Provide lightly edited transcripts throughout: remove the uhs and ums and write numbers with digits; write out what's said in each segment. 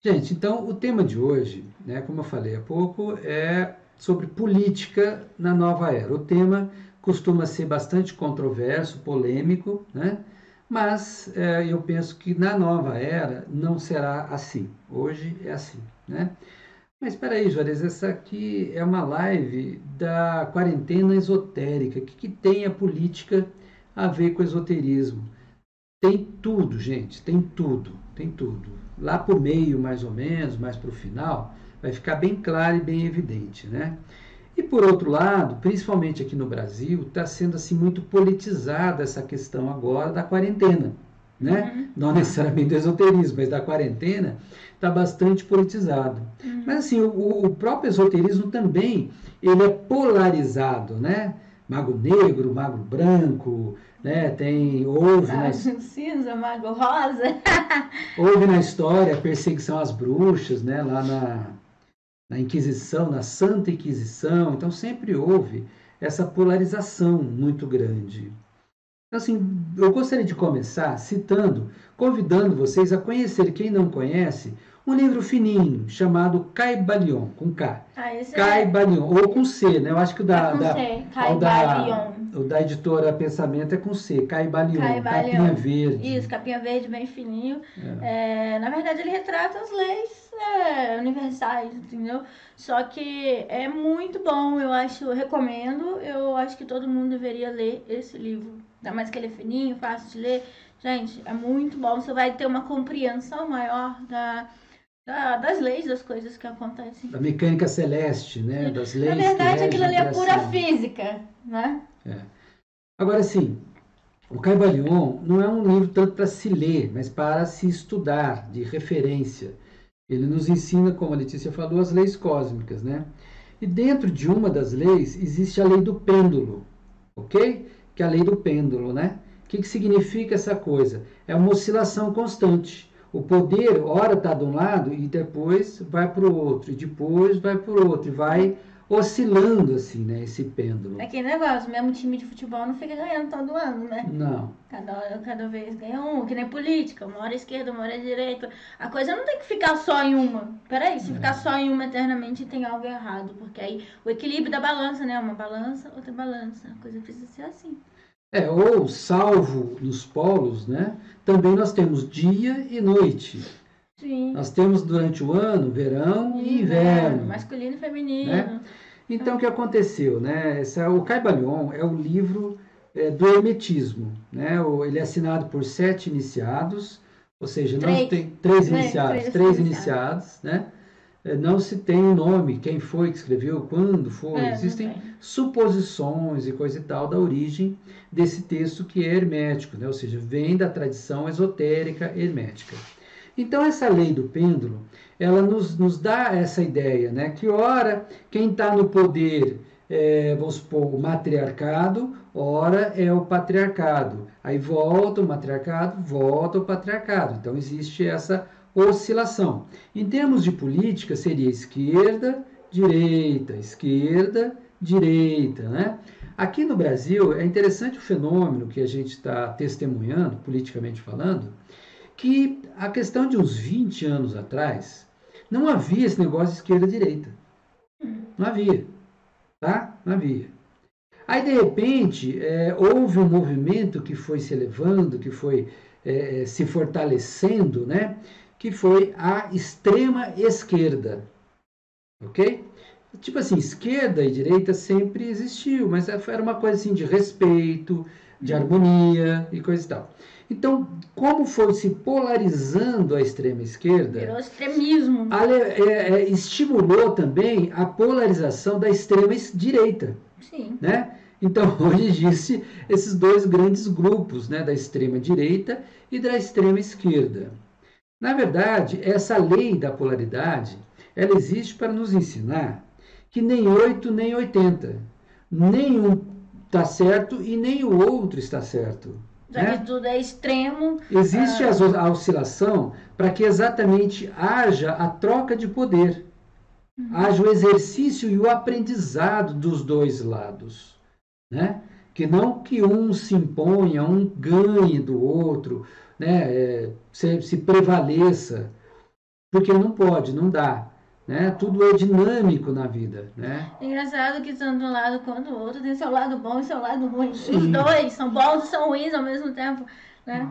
Gente, então o tema de hoje, né, como eu falei há pouco, é sobre política na nova era. O tema costuma ser bastante controverso, polêmico, né? Mas eu penso que na nova era não será assim. Hoje é assim, né? Mas espera aí, Juarez, essa aqui é uma live da quarentena esotérica. O que tem a política a ver com esoterismo? Tem tudo, gente, tem tudo, tem tudo. Lá para o meio, mais ou menos, mais para o final, vai ficar bem claro e bem evidente, né? E por outro lado, principalmente aqui no Brasil, está sendo assim muito politizada essa questão agora da quarentena, né? Uhum, Não necessariamente do esoterismo, mas da quarentena está bastante politizado. Mas uhum. assim, o próprio esoterismo também ele é polarizado, né? Mago negro, mago branco, né? Tem Mago cinza, mago rosa. houve na história a perseguição às bruxas, né? Lá na Inquisição, na Santa Inquisição. Então sempre houve essa polarização muito grande. Então, assim, eu gostaria de começar citando, convidando vocês a conhecer, quem não conhece, um livro fininho chamado Caibalion, com K. Ah, esse é, Caibalion, ou com C, né? Eu acho que o é da, com da, C, o da, Caibalion. o da editora Pensamento é com C, Caibalion, capinha Caibalion. Isso, verde. capinha verde, bem fininho. É. É, na verdade, ele retrata as leis universais, entendeu? Só que é muito bom, eu acho, eu recomendo. Eu acho que todo mundo deveria ler esse livro. Ainda mais que ele é fininho, fácil de ler. Gente, é muito bom. Você vai ter uma compreensão maior das leis, das coisas que acontecem. Da mecânica celeste, né? Das Na leis que verdade, aquilo regem a ali é pura criação. física, né? É. Agora, sim, o Caibalion não é um livro tanto para se ler, mas para se estudar, de referência. Ele nos ensina, como a Letícia falou, as leis cósmicas, né? E dentro de uma das leis existe a lei do pêndulo, ok? Que é a lei do pêndulo, né? O que significa essa coisa? É uma oscilação constante. O poder, ora está de um lado e depois vai para o outro, e depois vai para o outro, e vai oscilando assim, né? Esse É pêndulo. aquele negócio, mesmo time de futebol não fica ganhando todo ano, né? Não. Cada vez ganha um, que nem política, uma hora esquerda, uma hora direita. A coisa não tem que ficar só em uma. Peraí, se ficar só em uma eternamente tem algo errado, porque aí o equilíbrio da balança, né? Uma balança, outra balança. A coisa precisa ser assim. Ou salvo nos polos, né? Também nós temos dia e noite. Sim. Nós temos durante o ano verão e Inverno, inverno, masculino e né? feminino. Então, o que aconteceu, né? O Caibalion é o livro do Hermetismo, né? Ele é assinado por 7 iniciados, ou seja, não se Três. tem três Né? iniciados, Três três iniciados. iniciados, né? Não se tem o nome, quem foi que escreveu, quando foi. É, não Existem tem. suposições e coisa e tal da origem desse texto que é hermético, né? Ou seja, vem da tradição esotérica hermética. Então, essa lei do pêndulo, ela nos dá essa ideia, né? Que ora, quem está no poder vamos supor, o matriarcado, ora é o patriarcado. Aí volta o matriarcado, volta o patriarcado. Então existe essa oscilação. Em termos de política, seria esquerda, direita, né? Aqui no Brasil é interessante o fenômeno que a gente está testemunhando, politicamente falando, que a questão de uns 20 anos atrás não havia esse negócio de esquerda-direita. Não havia, tá? Não havia. Aí, de repente, houve um movimento que foi se elevando, que foi se fortalecendo, né? Que foi a extrema esquerda, ok? Tipo assim, esquerda e direita sempre existiu, mas era uma coisa assim de respeito, de harmonia e coisa e tal. Então, como foi se polarizando a extrema esquerda, Virou extremismo. estimulou também a polarização da extrema direita, Sim. né? Então, hoje existe esses dois grandes grupos, né, da extrema direita e da extrema esquerda. Na verdade, essa lei da polaridade, ela existe para nos ensinar que nem 8 nem 80. Nenhum está certo e nem o outro está certo. Já que Né? tudo é extremo. Existe a oscilação para que exatamente haja a troca de poder, haja o exercício e o aprendizado dos dois lados. Né? Que não que um se imponha, um ganhe do outro, né? Se prevaleça. porque não pode, não dá. Né? Tudo é dinâmico na vida. Né? Engraçado que tanto um lado quanto o outro tem seu lado bom e seu lado ruim. Sim. Os dois são bons e são ruins ao mesmo tempo. Né?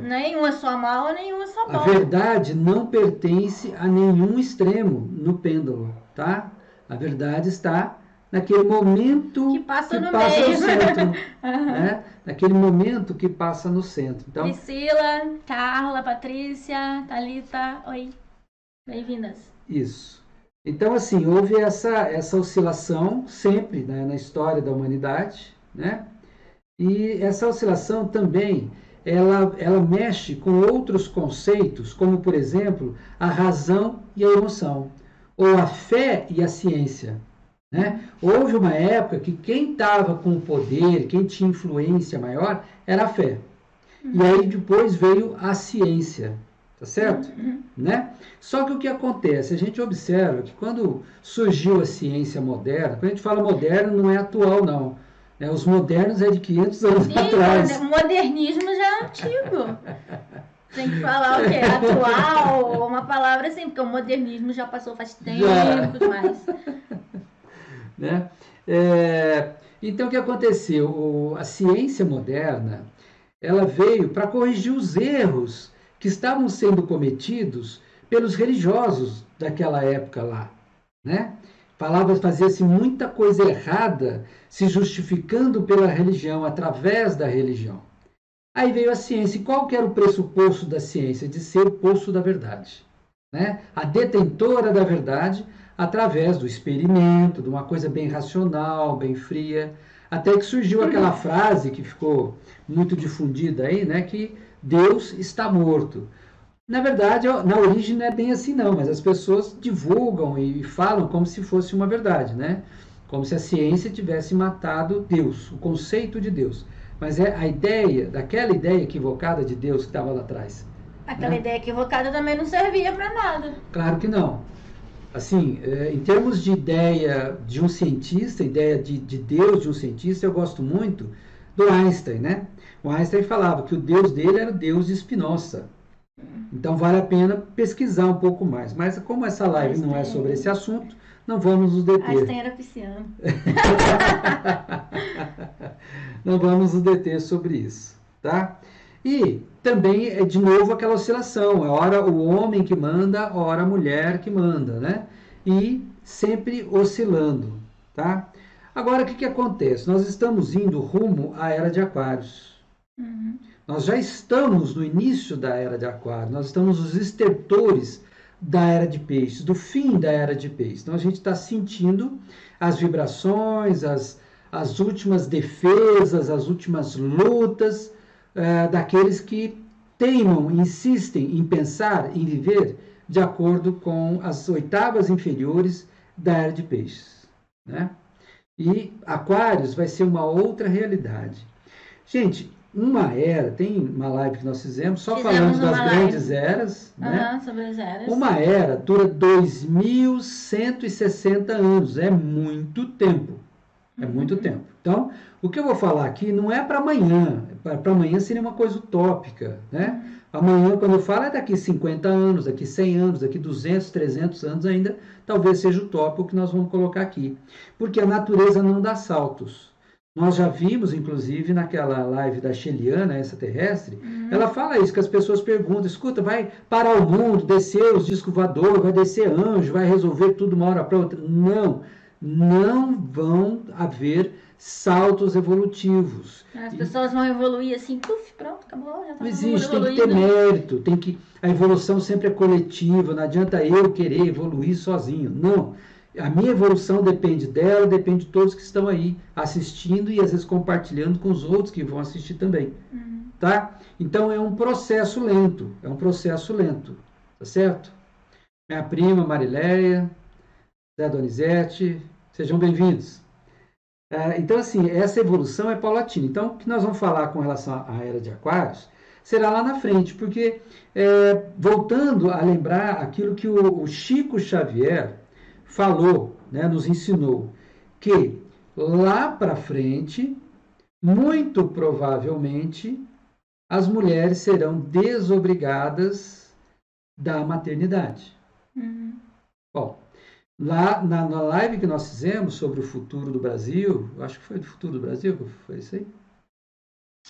Nenhum é só mal, nenhum é só bom. A verdade não pertence a nenhum extremo no pêndulo. Tá? A verdade está naquele momento que passa no centro. Né? Naquele momento que passa no centro. Então, Priscila, Carla, Patrícia, Thalita, oi. Bem-vindas. Isso. Então, assim, houve essa oscilação sempre, né, na história da humanidade, né? E essa oscilação também, ela mexe com outros conceitos, como, por exemplo, a razão e a emoção, ou a fé e a ciência. Né? Houve uma época que quem estava com o poder, quem tinha influência maior, era a fé. E aí depois veio a ciência. Tá certo? Né? Só que o que acontece? A gente observa que quando surgiu a ciência moderna, quando a gente fala moderno, não é atual, não. Né? Os modernos é de 500 anos atrás. O modernismo já é antigo. Tem que falar o quê? Atual, uma palavra assim, porque o modernismo já passou faz tempo e tudo mais. Né? Então, o que aconteceu? A ciência moderna, ela veio para corrigir os erros que estavam sendo cometidos pelos religiosos daquela época lá, né? Fazia-se muita coisa errada, se justificando pela religião, através da religião. Aí veio a ciência. E qual que era o pressuposto da ciência? De ser o poço da verdade, né? A detentora da verdade, através do experimento, de uma coisa bem racional, bem fria, até que surgiu aquela frase que ficou muito difundida aí, né? Que Deus está morto. Na verdade, na origem não é bem assim não, mas as pessoas divulgam e falam como se fosse uma verdade, né? Como se a ciência tivesse matado Deus, o conceito de Deus. Mas é a ideia, daquela ideia equivocada de Deus que estava lá atrás. Aquela ideia equivocada também não servia para nada. Claro que não. Assim, em termos de ideia de um cientista, ideia de Deus de um cientista, eu gosto muito do Einstein, né? O Einstein falava que o Deus dele era o Deus de Spinoza. Então vale a pena pesquisar um pouco mais. Mas como essa live não é sobre esse assunto, não vamos nos deter. Einstein era pisciano. Não vamos nos deter sobre isso, tá? E também é de novo aquela oscilação. É ora o homem que manda, ora a mulher que manda, né? E sempre oscilando, tá? Agora, o que acontece? Nós estamos indo rumo à Era de Aquários. Nós já estamos no início da Era de Aquário, nós estamos nos estertores da Era de Peixes, do fim da Era de Peixes. Então, a gente está sentindo as vibrações, as últimas defesas, as últimas lutas daqueles que teimam, insistem em pensar, em viver de acordo com as oitavas inferiores da Era de Peixes. Né? E Aquários vai ser uma outra realidade. Gente, uma era, tem uma live que nós fizemos só falando das grandes eras, né? Sobre as eras. Uma era dura 2.160 anos, é muito tempo. É muito tempo. Então, o que eu vou falar aqui não é para amanhã. Para amanhã seria uma coisa utópica, né? Amanhã, quando eu falo, é daqui 50 anos, daqui 100 anos, daqui 200, 300 anos ainda, talvez seja utópico o que nós vamos colocar aqui. Porque a natureza não dá saltos. Nós já vimos, inclusive, naquela live da Sheliana, extraterrestre, ela fala isso, que as pessoas perguntam, escuta, vai parar o mundo, descer os discos voadores, vai descer anjo, vai resolver tudo uma hora para outra. Não, não vão haver saltos evolutivos. As pessoas vão evoluir assim, puf, pronto, acabou, já tá. Não existe, tem que ter mérito, a evolução sempre é coletiva, não adianta eu querer evoluir sozinho, não. A minha evolução depende dela, depende de todos que estão aí assistindo e às vezes compartilhando com os outros que vão assistir também, tá? Então é um processo lento, tá certo? Minha prima Marileia, Zé Donizete, sejam bem-vindos. Então assim, essa evolução é paulatina. Então o que nós vamos falar com relação à Era de Aquários será lá na frente, porque voltando a lembrar aquilo que o Chico Xavier falou, né, nos ensinou, que lá para frente, muito provavelmente, as mulheres serão desobrigadas da maternidade. Uhum. Bom, lá na live que nós fizemos sobre o futuro do Brasil, acho que foi do futuro do Brasil, foi isso aí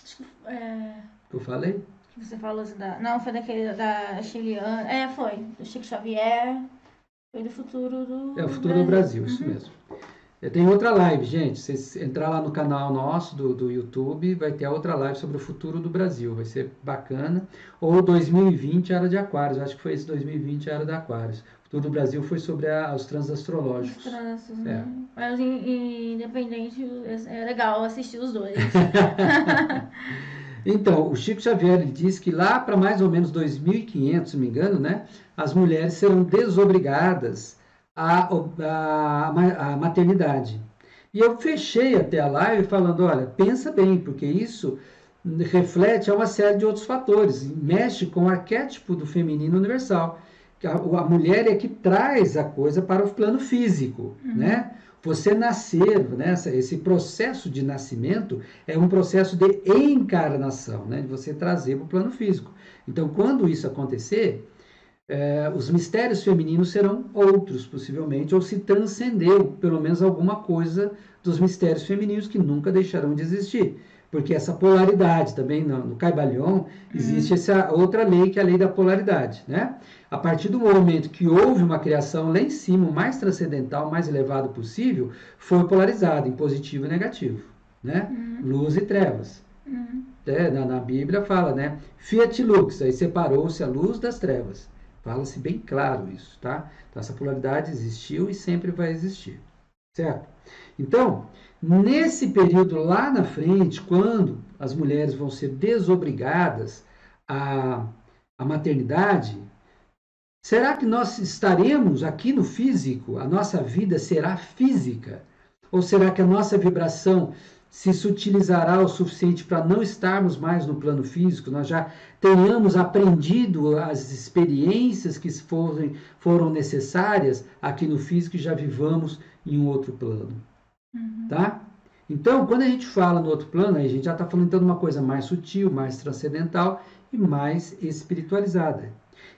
Acho que, é, que eu falei? que você falou assim, não, foi daquele da Chiliana. Foi. Do Chico Xavier. Foi do futuro É o do futuro do Brasil. Brasil, isso Uhum. mesmo. Tem outra live, gente. Se vocês entrar lá no canal nosso do YouTube, vai ter a outra live sobre o futuro do Brasil. Vai ser bacana. Ou 2020 era de Aquários. Acho que foi esse 2020 era de Aquários. O futuro do Brasil foi sobre os trânsitos Os astrológicos. trânsitos, É. né? Mas independente, é legal assistir os dois. Então, o Chico Xavier ele diz que lá para mais ou menos 2500, se não me engano, né, as mulheres serão desobrigadas à maternidade. E eu fechei até a live falando, olha, pensa bem, porque isso reflete a uma série de outros fatores, mexe com o arquétipo do feminino universal. A mulher é que traz a coisa para o plano físico, né? Você nascer, né? Esse processo de nascimento é um processo de encarnação, né? De você trazer para o plano físico. Então, quando isso acontecer, os mistérios femininos serão outros, possivelmente, ou se transcendeu, pelo menos, alguma coisa dos mistérios femininos que nunca deixarão de existir. Porque essa polaridade também, no Caibalion, existe essa outra lei, que é a lei da polaridade. Né? A partir do momento que houve uma criação lá em cima, o mais transcendental, o mais elevado possível, foi polarizado em positivo e negativo. Né? Luz e trevas. Na Bíblia fala, né? Fiat lux, aí separou-se a luz das trevas. Fala-se bem claro isso, tá? Então, essa polaridade existiu e sempre vai existir, certo? Então, nesse período lá na frente, quando as mulheres vão ser desobrigadas à maternidade, será que nós estaremos aqui no físico? A nossa vida será física? Ou será que a nossa vibração se sutilizará o suficiente para não estarmos mais no plano físico? Nós já tenhamos aprendido as experiências que foram necessárias aqui no físico e já vivamos em um outro plano. Tá? Então, quando a gente fala no outro plano, a gente já está falando então de uma coisa mais sutil, mais transcendental e mais espiritualizada,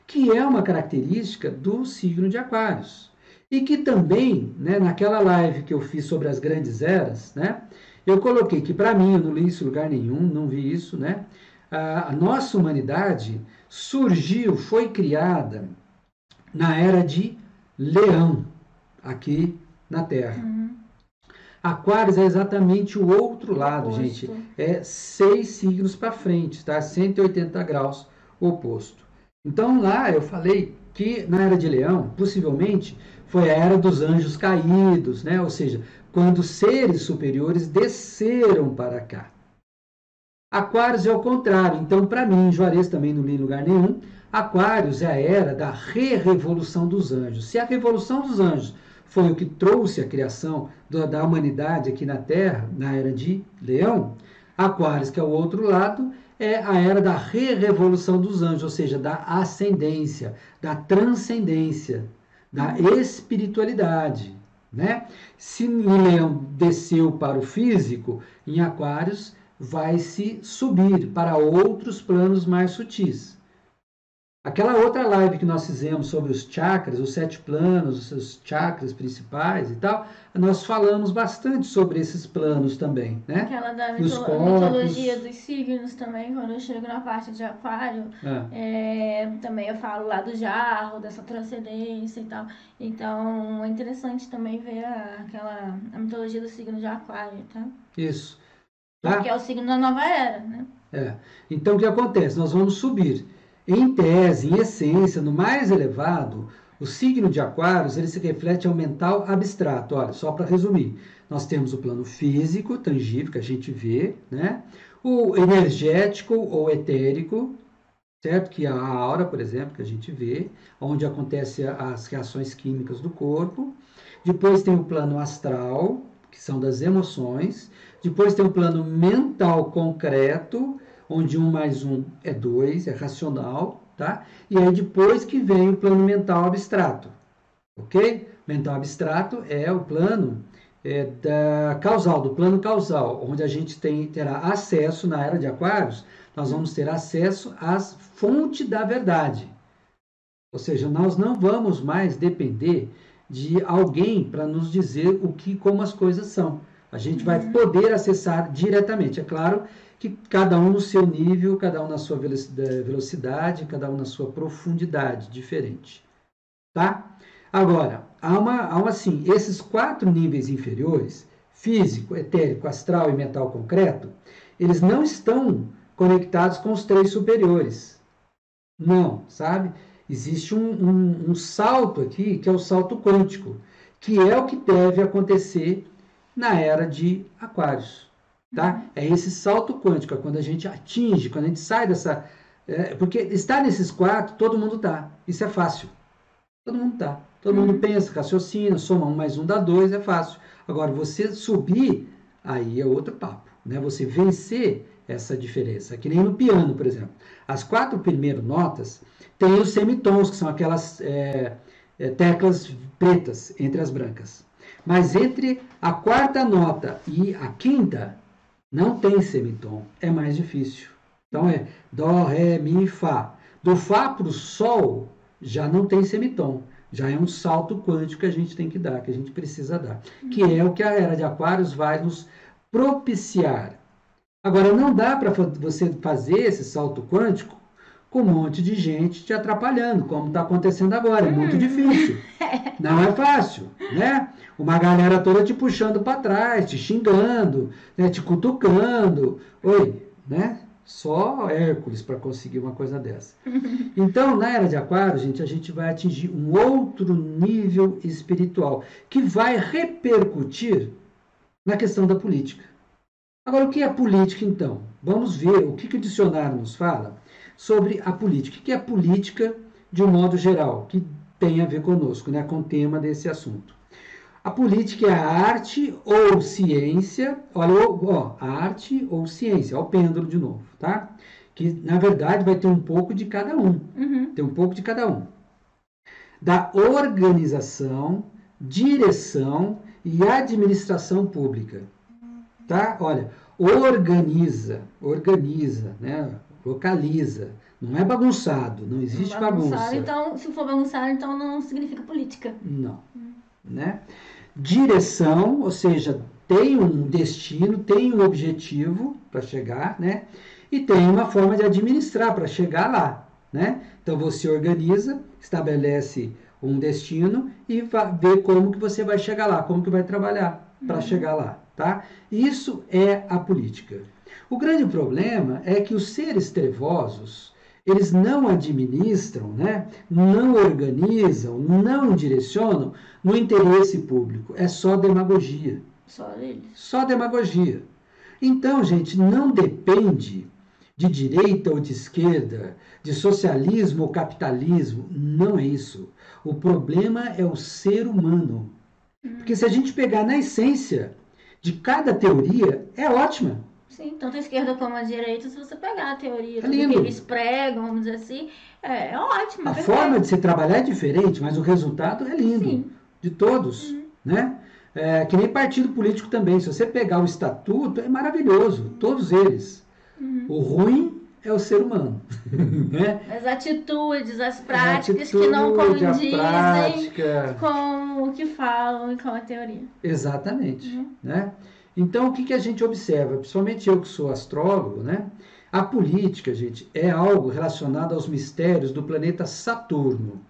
que é uma característica do signo de Aquários. E que também, né, naquela live que eu fiz sobre as grandes eras, né, eu coloquei que, para mim, eu não li isso em lugar nenhum, não vi isso, né, a nossa humanidade surgiu, foi criada na era de Leão, aqui na Terra. Aquários é exatamente o outro lado, Oposto. gente. É 6 signos para frente, tá? 180 graus oposto. Então lá eu falei que na era de Leão, possivelmente, foi a era dos anjos caídos, né? Ou seja, quando seres superiores desceram para cá. Aquários é o contrário. Então, para mim, Juarez também não li em lugar nenhum, Aquários é a era da re-revolução dos anjos. Se a revolução dos anjos foi o que trouxe a criação da humanidade aqui na Terra, na era de Leão, Aquários, que é o outro lado, é a era da re-revolução dos anjos, ou seja, da ascendência, da transcendência, da espiritualidade. Né? Se em Leão desceu para o físico, em Aquários vai se subir para outros planos mais sutis. Aquela outra live que nós fizemos sobre os chakras, os 7 planos, os chakras principais e tal, nós falamos bastante sobre esses planos também, né? Aquela da Os mitologia dos signos também, quando eu chego na parte de Aquário, também eu falo lá do jarro, dessa transcendência e tal. Então é interessante também ver a mitologia do signo de Aquário, tá? Isso. Porque é o signo da nova era, né? Então o que acontece? Nós vamos subir. Em tese, em essência, no mais elevado, o signo de Aquários ele se reflete ao mental abstrato. Olha, só para resumir, nós temos o plano físico, tangível, que a gente vê, né? O energético ou etérico, certo? Que é a aura, por exemplo, que a gente vê, onde acontecem as reações químicas do corpo. Depois tem o plano astral, que são das emoções. Depois tem o plano mental concreto, onde 1 mais 1 é 2, é racional, tá? E aí depois que vem o plano mental abstrato, ok? Mental abstrato é o plano da causal, do plano causal, onde a gente terá acesso, na era de Aquários, nós vamos ter acesso às fontes da verdade. Ou seja, nós não vamos mais depender de alguém para nos dizer como as coisas são. A gente vai poder acessar diretamente. É claro que cada um no seu nível, cada um na sua velocidade, cada um na sua profundidade diferente. Tá? Agora, assim, esses 4 níveis inferiores, físico, etérico, astral e mental concreto, eles não estão conectados com os 3 superiores. Não, sabe? Existe um salto aqui, que é o salto quântico, que é o que deve acontecer na era de Aquários. Tá? É esse salto quântico, é quando a gente atinge, quando a gente sai dessa... porque estar nesses 4, todo mundo tá. Isso é fácil. Todo mundo tá. Todo mundo pensa, raciocina, soma 1 mais 1 dá 2, é fácil. Agora, você subir, aí é outro papo. Né? Você vencer essa diferença. Que nem no piano, por exemplo. As 4 primeiras notas têm os semitons, que são aquelas teclas pretas entre as brancas. Mas entre a 4ª nota e a 5ª, não tem semitom. É mais difícil. Então é Dó, Ré, Mi, Fá. Do Fá para o Sol, já não tem semitom. Já é um salto quântico que a gente tem que dar, que a gente precisa dar. Que é o que a Era de Aquários vai nos propiciar. Agora, não dá para você fazer esse salto quântico com um monte de gente te atrapalhando, como está acontecendo agora. É muito difícil. Não é fácil, né? Uma galera toda te puxando para trás, te xingando, né? Te cutucando. Oi, né? Só Hércules para conseguir uma coisa dessa. Então, na Era de Aquário, gente, a gente vai atingir um outro nível espiritual que vai repercutir na questão da política. Agora, o que é política, então? Vamos ver o que o dicionário nos fala sobre a política. O que é política de um modo geral, que tem a ver conosco, né, com o tema desse assunto. A política é a arte ou ciência, olha, a arte ou ciência, ó, o pêndulo de novo, tá? Que, na verdade, vai ter um pouco de cada um. Tem um pouco de cada um. Da organização, direção e administração pública. Tá? Olha, organiza, né? Localiza. Não é bagunçado, não existe bagunça. Então, se for bagunçado, então não significa política. Não. Né? Direção, ou seja, tem um destino, tem um objetivo para chegar, né? E tem uma forma de administrar para chegar lá, né? Então você organiza, estabelece um destino e vê como que você vai chegar lá, como que vai trabalhar para chegar lá, tá? Isso é a política. O grande problema é que os seres trevosos, eles não administram, né? Não organizam, não direcionam no interesse público. É só demagogia. Só eles. Só demagogia. Então, gente, não depende de direita ou de esquerda, de socialismo ou capitalismo. Não é isso. O problema é o ser humano. Porque se a gente pegar na essência de cada teoria, é ótima. Sim, tanto a esquerda como a direita, se você pegar a teoria do que eles pregam, vamos dizer assim, é ótimo. A forma de se trabalhar é diferente, mas o resultado é lindo. Sim. De todos, né? Que nem partido político também. Se você pegar o estatuto, é maravilhoso, todos eles. O ruim é o ser humano. Né? As atitudes, as práticas que não condizem com o que falam e com a teoria. Exatamente. Né? Então, o que a gente observa? Principalmente eu que sou astrólogo, né? A política, gente, é algo relacionado aos mistérios do planeta Saturno.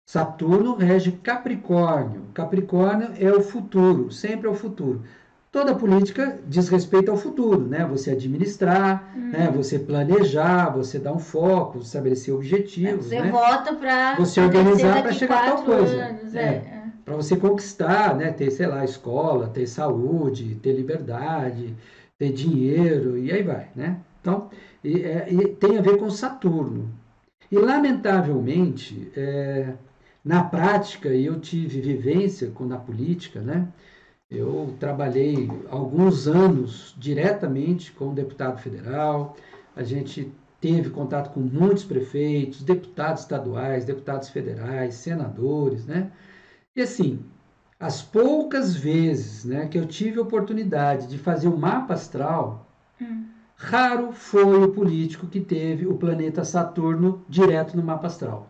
Saturno rege Capricórnio. Capricórnio é o futuro, sempre é o futuro. Toda política diz respeito ao futuro, né? Você administrar, né? Você planejar, você dar um foco, estabelecer objetivos. Você né? vota para você organizar para chegar a tal coisa. Anos, para você conquistar, né? Ter, sei lá, escola, ter saúde, ter liberdade, ter dinheiro, e aí vai, né? Então, e tem a ver com Saturno. E, lamentavelmente, na prática, eu tive vivência na política, né? Eu trabalhei alguns anos diretamente com o deputado federal, a gente teve contato com muitos prefeitos, deputados estaduais, deputados federais, senadores, né? E assim, as poucas vezes, né, que eu tive a oportunidade de fazer o mapa astral, Raro foi o político que teve o planeta Saturno direto no mapa astral.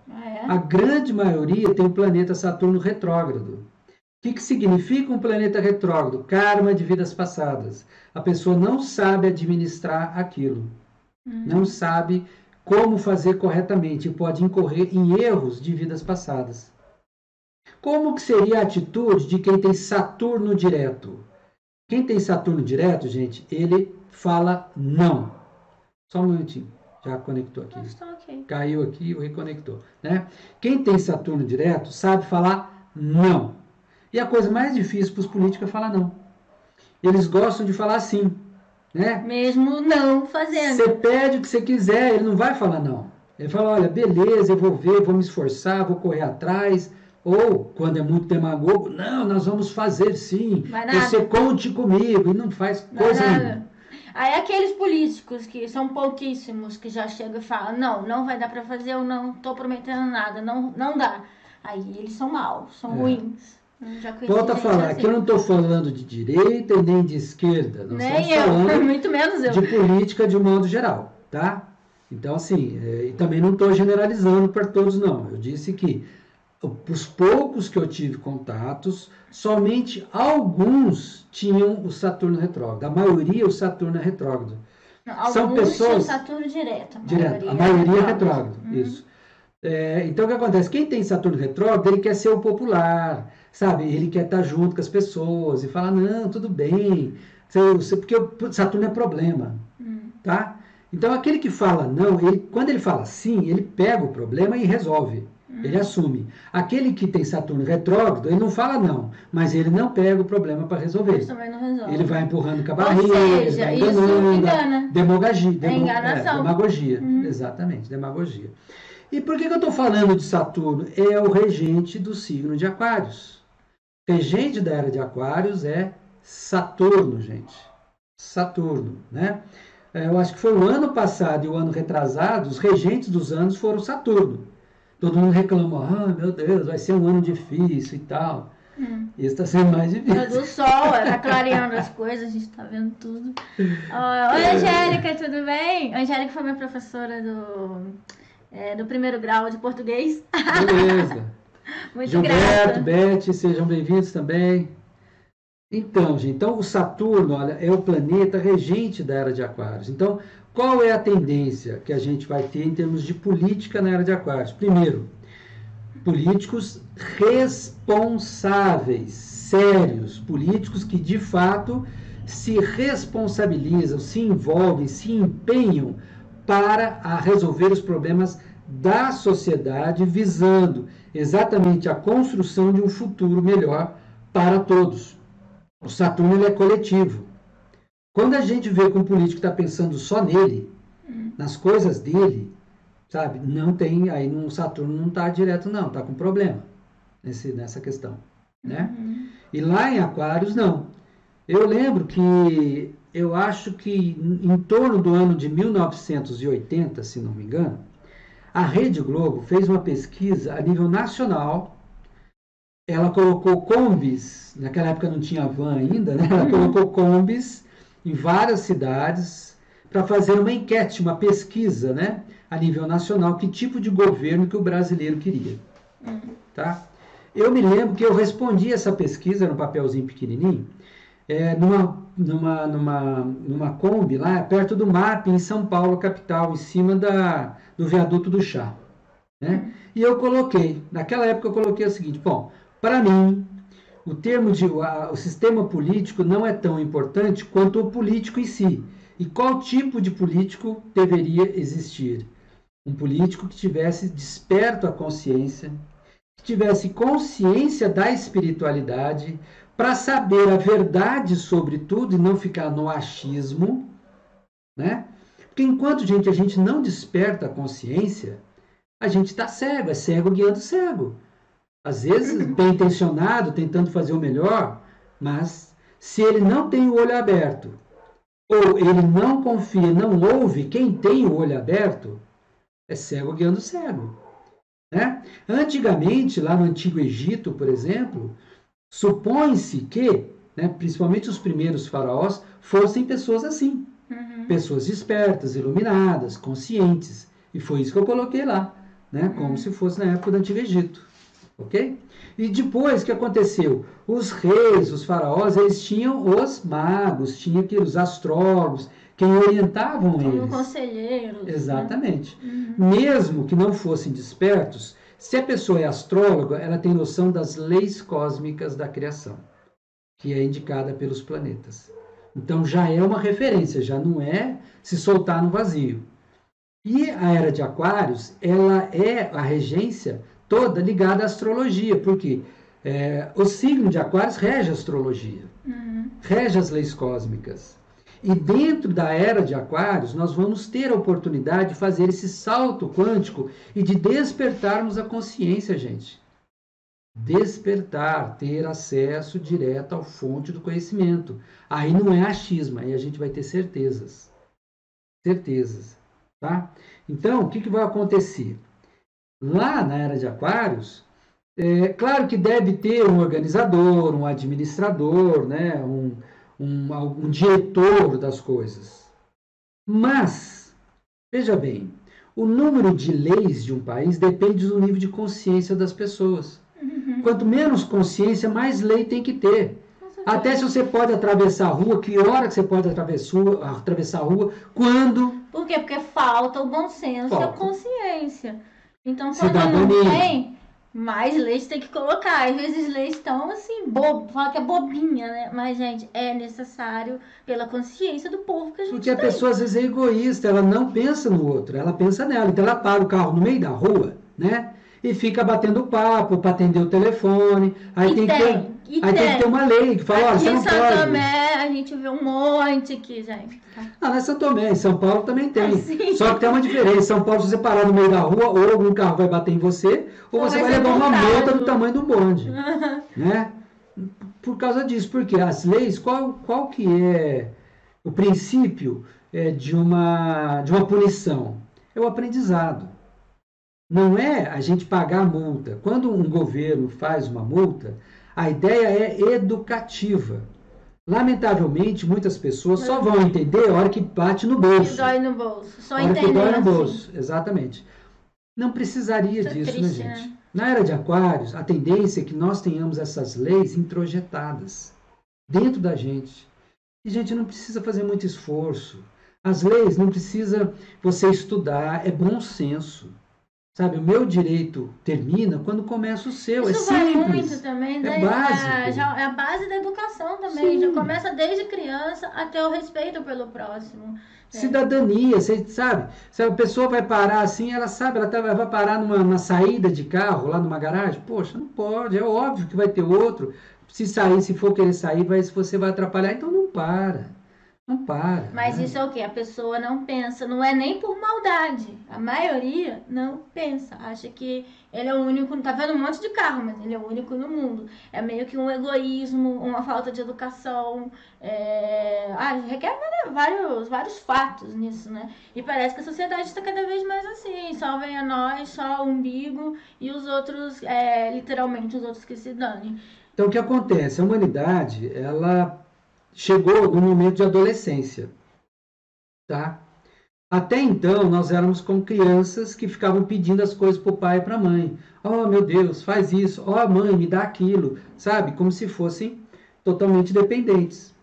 A grande maioria tem o planeta Saturno retrógrado. O que significa um planeta retrógrado? Karma de vidas passadas. A pessoa não sabe administrar aquilo. Não sabe como fazer corretamente e pode incorrer em erros de vidas passadas. Como que seria a atitude de quem tem Saturno direto? Quem tem Saturno direto, gente, ele fala não. Só um minutinho. Já conectou aqui. Okay. Caiu aqui e reconectou. Né? Quem tem Saturno direto sabe falar não. E a coisa mais difícil para os políticos é falar não. Eles gostam de falar sim. Né? Mesmo não fazendo. Você pede o que você quiser, ele não vai falar não. Ele fala, olha, beleza, eu vou ver, vou me esforçar, vou correr atrás. Ou, quando é muito demagogo, não, nós vamos fazer sim. Você conte comigo. E não faz coisa nenhuma. Aí aqueles políticos que são pouquíssimos, que já chegam e falam, não vai dar para fazer, eu não estou prometendo nada, não dá. Aí eles são maus, são ruins. Volta a falar, assim. Que eu não estou falando de direita e nem de esquerda. Nós nem eu, falando muito menos eu. De política de modo geral, tá? Então, assim, e também não estou generalizando para todos, não. Eu disse que os poucos que eu tive contatos, somente alguns tinham o Saturno retrógrado. A maioria o Saturno é retrógrado. Não, são pessoas... Saturno direto. A maioria é retrógrado, isso. Então, o que acontece? Quem tem Saturno retrógrado, ele quer ser o popular, sabe? Ele quer estar junto com as pessoas e falar, não, tudo bem, porque o Saturno é problema, tá? Então, aquele que fala não, quando ele fala sim, ele pega o problema e resolve. Ele assume. Aquele que tem Saturno retrógrado, ele não fala não, mas ele não pega o problema para resolver. Isso também não resolve. Ele vai empurrando com a barriga, ele vai enganando, engana. Demagogia. Exatamente, demagogia. E por que eu estou falando de Saturno? É o regente do signo de Aquários. Regente da era de Aquários é Saturno, gente. Saturno, né? Eu acho que foi o ano passado e o ano retrasado, os regentes dos anos foram Saturno. Todo mundo reclama, meu Deus, vai ser um ano difícil e tal. Esse está sendo mais difícil. Do sol, está clareando as coisas, a gente está vendo tudo. Oi, Angélica, tudo bem? A Angélica foi minha professora do primeiro grau de português. Beleza. Muito Gilberto, Beth, sejam bem-vindos também. Então, gente, o Saturno, olha, é o planeta regente da era de Aquários. Então, qual é a tendência que a gente vai ter em termos de política na era de Aquários? Primeiro, políticos responsáveis, sérios, políticos que de fato se responsabilizam, se envolvem, se empenham para resolver os problemas da sociedade, visando exatamente a construção de um futuro melhor para todos. O Saturno ele é coletivo. Quando a gente vê que um político está pensando só nele, nas coisas dele, sabe, não tem, aí no Saturno não está direto não, está com problema nessa questão, né? E lá em Aquários não. Eu lembro que, eu acho que em torno do ano de 1980, se não me engano, a Rede Globo fez uma pesquisa a nível nacional. Ela colocou combis, naquela época não tinha van ainda, né? Ela colocou combis em várias cidades para fazer uma enquete, uma pesquisa, né, a nível nacional, que tipo de governo que o brasileiro queria. Tá? Eu me lembro que eu respondi essa pesquisa num papelzinho pequenininho, numa Kombi lá perto do MAP, em São Paulo, capital, em cima do viaduto do Chá. Né? E eu coloquei, naquela época eu coloquei o seguinte, bom, para mim, o sistema político não é tão importante quanto o político em si. E qual tipo de político deveria existir? Um político que tivesse desperto a consciência, que tivesse consciência da espiritualidade, para saber a verdade sobre tudo e não ficar no achismo, né? Porque enquanto, gente, a gente não desperta a consciência, a gente está cego, é cego guiando cego. Às vezes, bem intencionado, tentando fazer o melhor, mas se ele não tem o olho aberto, ou ele não confia, não ouve, quem tem o olho aberto é cego guiando cego. Né? Antigamente, lá no Antigo Egito, por exemplo, supõe-se que, né, principalmente os primeiros faraós, fossem pessoas assim. Pessoas despertas, iluminadas, conscientes. E foi isso que eu coloquei lá, né? Como se fosse na época do Antigo Egito. Ok? E depois, o que aconteceu? Os reis, os faraós, eles tinham os magos, tinham os astrólogos, quem orientavam Como eles. conselheiros. Exatamente. Mesmo que não fossem despertos, se a pessoa é astróloga, ela tem noção das leis cósmicas da criação, que é indicada pelos planetas. Então já é uma referência, já não é se soltar no vazio. E a era de Aquários, ela é a regência toda ligada à astrologia, porque o signo de Aquários rege a astrologia, rege as leis cósmicas. E dentro da era de Aquários, nós vamos ter a oportunidade de fazer esse salto quântico e de despertarmos a consciência, gente. Despertar, ter acesso direto à fonte do conhecimento. Aí não é achismo, aí a gente vai ter certezas. Certezas, tá? Então, o que vai acontecer? Lá na era de Aquários, claro que deve ter um organizador, um administrador, né? um diretor das coisas. Mas, veja bem, o número de leis de um país depende do nível de consciência das pessoas. Quanto menos consciência, mais lei tem que ter. Até se você pode atravessar a rua, que hora que você pode atravessar a rua, quando... Por quê? Porque falta o bom senso e a consciência. Então, quando Cidadania. não tem, mais leis tem que colocar. Às vezes leis estão assim, fala que é bobinha, né? Mas, gente, é necessário pela consciência do povo que a gente Porque a pessoa às vezes é egoísta, ela não pensa no outro, ela pensa nela. Então ela para o carro no meio da rua, né? E fica batendo papo para atender o telefone. Aí tem que ter uma lei que fala, olha, você não pode. Aqui em São Tomé a gente vê um monte aqui, gente. Não é São Tomé, em São Paulo também tem. Sim. Só que tem uma diferença. Em São Paulo, se você parar no meio da rua, ou algum carro vai bater em você, ou você vai levar uma multa do tamanho do bonde. Né? Por causa disso. Porque as leis, qual que é o princípio de uma punição? É o aprendizado. Não é a gente pagar a multa. Quando um governo faz uma multa, a ideia é educativa. Lamentavelmente, muitas pessoas só vão entender a hora que bate no bolso. Que dói no bolso. Só entender que dói no bolso, assim. Exatamente. Não precisaria disso, triste, né, gente? Né? Na era de Aquários, a tendência é que nós tenhamos essas leis introjetadas dentro da gente. E a gente não precisa fazer muito esforço. As leis não precisa você estudar, é bom senso. Sabe, o meu direito termina quando começa o seu. Isso é vai simples. Muito também, né? É básico. É a base da educação também. Sim. Já começa desde criança até o respeito pelo próximo. Cidadania, você sabe? Se a pessoa vai parar assim, ela sabe, ela vai parar numa saída de carro, lá numa garagem. Poxa, não pode, é óbvio que vai ter outro. Se sair, se for querer sair, você vai atrapalhar, então não para. Não para. Mas isso é o quê? A pessoa não pensa, não é nem por maldade. A maioria não pensa. Acha que ele é o único, tá vendo um monte de carro, mas ele é o único no mundo. É meio que um egoísmo, uma falta de educação. Requer vários fatos nisso, né? E parece que a sociedade está cada vez mais assim. Só vem a nós, só o umbigo e os outros, literalmente, os outros que se danem. Então, o que acontece? A humanidade, ela chegou no momento de adolescência, tá? Até então, nós éramos como crianças que ficavam pedindo as coisas para o pai e para a mãe. Oh, meu Deus, faz isso. Oh, mãe, me dá aquilo. Sabe? Como se fossem totalmente dependentes.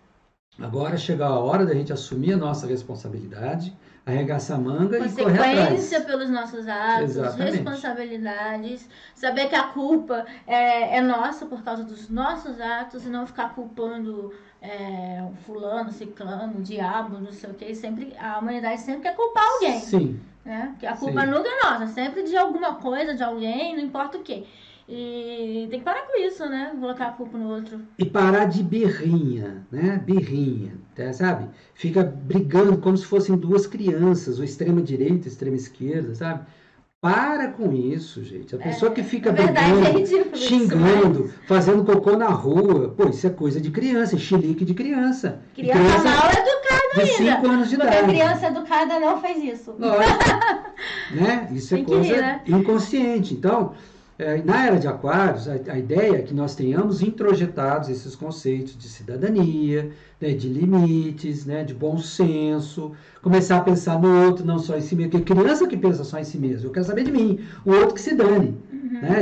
Agora chegou a hora da gente assumir a nossa responsabilidade, arregaçar a manga e correr atrás. Consequência pelos nossos atos, Exatamente. Responsabilidades, saber que a culpa é nossa por causa dos nossos atos e não ficar culpando fulano, ciclano, diabo, não sei o que. A humanidade sempre quer culpar alguém. Sim. Né? Porque a culpa nunca é nossa, sempre de alguma coisa, de alguém, não importa o que. E tem que parar com isso, né? Colocar a culpa no outro. E parar de birrinha, né? Birrinha, sabe? Fica brigando como se fossem duas crianças, ou extrema direita, extrema esquerda, sabe? Para com isso, gente. A pessoa que fica brigando, xingando, fazendo cocô na rua, pô, isso é coisa de criança, chilique de criança. Criança mal educada de 5 anos de idade. Porque criança educada não faz isso. Lógico. Né? Isso é coisa inconsciente. Então, Na era de Aquários, a ideia é que nós tenhamos introjetados esses conceitos de cidadania, né, de limites, né, de bom senso, começar a pensar no outro, não só em si mesmo, porque criança que pensa só em si mesmo, eu quero saber de mim, o outro que se dane. Né?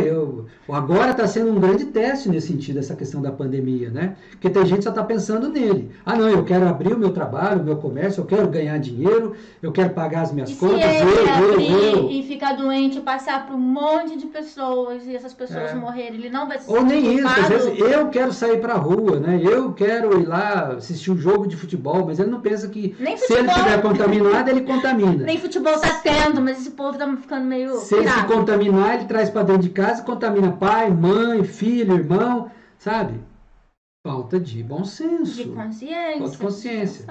Agora está sendo um grande teste nesse sentido, essa questão da pandemia, né? Porque tem gente que só está pensando nele. Ah, não, eu quero abrir o meu trabalho, o meu comércio, eu quero ganhar dinheiro, eu quero pagar as minhas contas. Se ele abrir e ficar doente, passar para um monte de pessoas e essas pessoas morrerem, ele não vai se sentir Ou nem culpado. isso, às vezes eu quero sair para a rua, né? Eu quero ir lá assistir um jogo de futebol, mas ele não pensa que se ele estiver contaminado, ele contamina. Nem futebol está tendo, mas esse povo está ficando meio Se ele se contaminar, ele traz para dentro de casa e contamina pai, mãe, filho, irmão, sabe? Falta de bom senso. De consciência. Falta de consciência.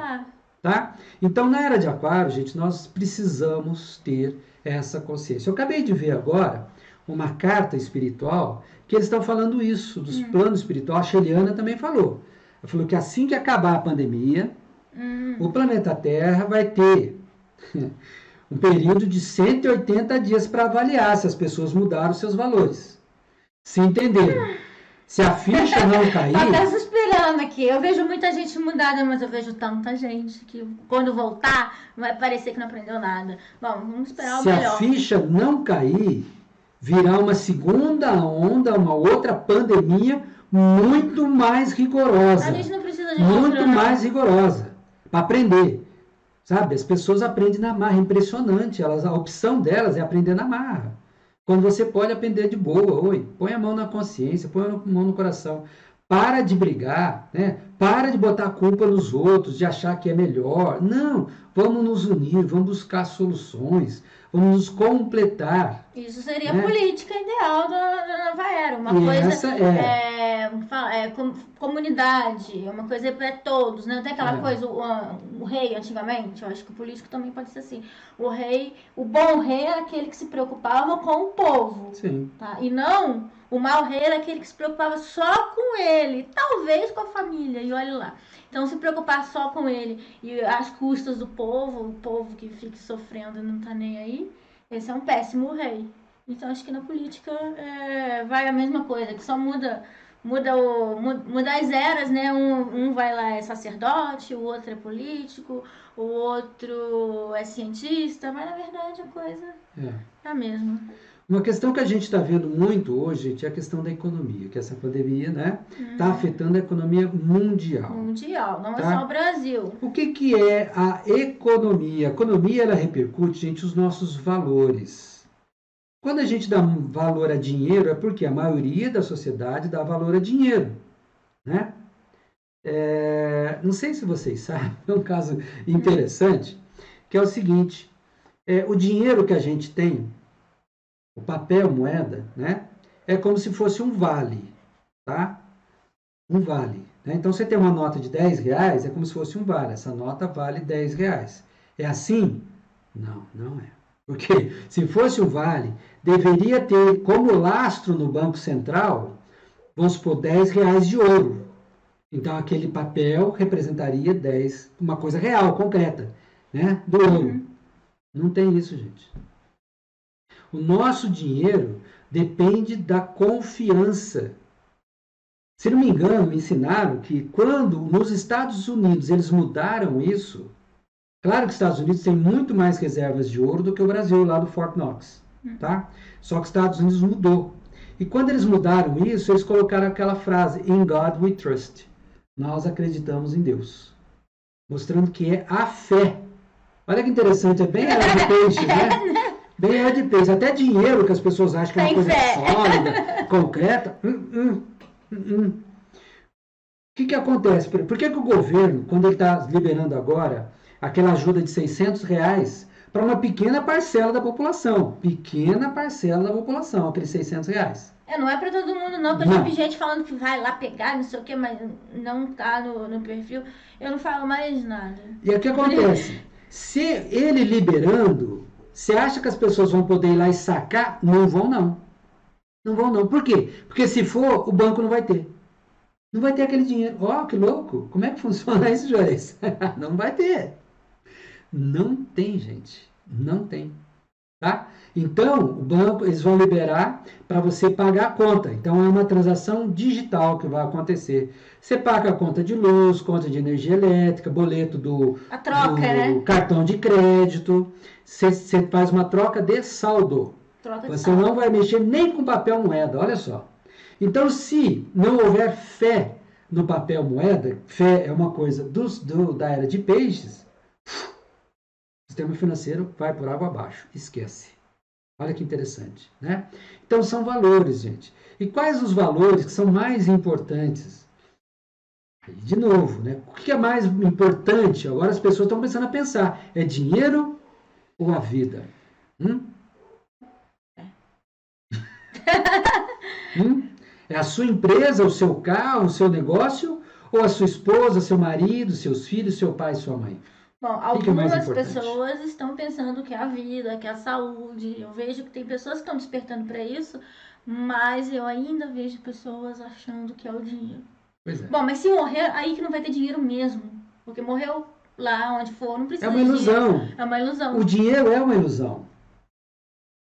Tá? Então, na era de Aquário, gente, nós precisamos ter essa consciência. Eu acabei de ver agora uma carta espiritual que eles estão falando isso, dos planos espirituais. A Sheliana também falou. Ela falou que assim que acabar a pandemia, o planeta Terra vai ter um período de 180 dias para avaliar se as pessoas mudaram seus valores. Se entenderam. Se a ficha não cair... Tá até suspirando aqui. Eu vejo muita gente mudada, mas eu vejo tanta gente que quando voltar vai parecer que não aprendeu nada. Bom, vamos esperar o melhor. Se a ficha não cair, virá uma segunda onda, uma outra pandemia muito mais rigorosa. A gente não precisa de muito mais rigorosa para aprender. Sabe, as pessoas aprendem na marra, é impressionante. A opção delas é aprender na marra. Quando você pode aprender de boa, põe a mão na consciência, põe a mão no coração. Para de brigar, né? Para de botar a culpa nos outros, de achar que é melhor. Não, vamos nos unir, vamos buscar soluções, vamos nos completar. Isso seria a política ideal da nova era. Uma coisa comunidade, uma coisa para todos, né? Não tem aquela coisa, o rei antigamente, eu acho que o político também pode ser assim. O bom rei era aquele que se preocupava com o povo. Sim. Tá? E não, o mau rei era aquele que se preocupava só com ele, talvez com a família, e olha lá. Então, se preocupar só com ele e às custas do povo, o povo que fique sofrendo e não tá nem aí, esse é um péssimo rei. Então, acho que na política vai a mesma coisa, que só muda as eras, né? Um vai lá é sacerdote, o outro é político, o outro é cientista, mas na verdade a coisa é a mesma. Uma questão que a gente está vendo muito hoje, gente, é a questão da economia, que essa pandemia, né, está afetando a economia mundial. Mundial, não é só o Brasil. O que é a economia? A economia, ela repercute, gente, os nossos valores. Quando a gente dá valor a dinheiro, é porque a maioria da sociedade dá valor a dinheiro, né? Não sei se vocês sabem, é um caso interessante, que é o seguinte, o dinheiro que a gente tem, o papel moeda, né, é como se fosse um vale, tá? Um vale. Né? Então, você tem uma nota de 10 reais, é como se fosse um vale. Essa nota vale 10 reais. É assim? Não, não é. Porque se fosse um vale, deveria ter como lastro no Banco Central, vamos supor, 10 reais de ouro. Então, aquele papel representaria 10, uma coisa real, concreta, né, do ouro. Não tem isso, gente. O nosso dinheiro depende da confiança. Se não me engano, me ensinaram que quando nos Estados Unidos eles mudaram isso, claro que os Estados Unidos têm muito mais reservas de ouro do que o Brasil lá do Fort Knox, tá? Só que os Estados Unidos mudou. E quando eles mudaram isso, eles colocaram aquela frase, In God we trust. Nós acreditamos em Deus. Mostrando que é a fé. Olha que interessante, é bem área de peixe, né? Bem área de peixe. Até dinheiro que as pessoas acham que é uma coisa sólida, concreta. O que acontece? Por que o governo, quando ele está liberando agora aquela ajuda de 600 reais para uma pequena parcela da população, aqueles 600 reais? Não é para todo mundo não, porque eu já vi gente falando que vai lá pegar, não sei o que, mas não tá no perfil. Eu não falo mais nada. E o que acontece? Se ele liberando, você acha que as pessoas vão poder ir lá e sacar? Não vão não. Não vão não. Por quê? Porque se for, o banco não vai ter. Não vai ter aquele dinheiro. Ó, que louco. Como é que funciona isso, Juarez? Não vai ter. Não tem, gente. Não tem. Tá? Então, o banco, eles vão liberar para você pagar a conta. Então, é uma transação digital que vai acontecer. Você paga a conta de luz, conta de energia elétrica, boleto A troca, do né? cartão de crédito. Você faz uma troca de saldo. Troca de Você saldo. não vai mexer nem com papel moeda, olha só. Então, se não houver fé no papel moeda, fé é uma coisa da era de peixes, o sistema financeiro vai por água abaixo, esquece. Olha que interessante, né? Então são valores, gente. E quais os valores que são mais importantes? De novo, né? O que é mais importante? Agora as pessoas estão começando a pensar: é dinheiro ou a vida? Hum? É a sua empresa, o seu carro, o seu negócio? Ou a sua esposa, seu marido, seus filhos, seu pai e sua mãe? Bom, O que é mais algumas importante? pessoas estão pensando que é a vida, que é a saúde. Eu vejo que tem pessoas que estão despertando para isso, mas eu ainda vejo pessoas achando que é o dinheiro. Pois é. Bom, mas se morrer, aí que não vai ter dinheiro mesmo. Porque morreu lá onde for, não precisa É uma de dinheiro. ilusão. É uma ilusão. O dinheiro é uma ilusão.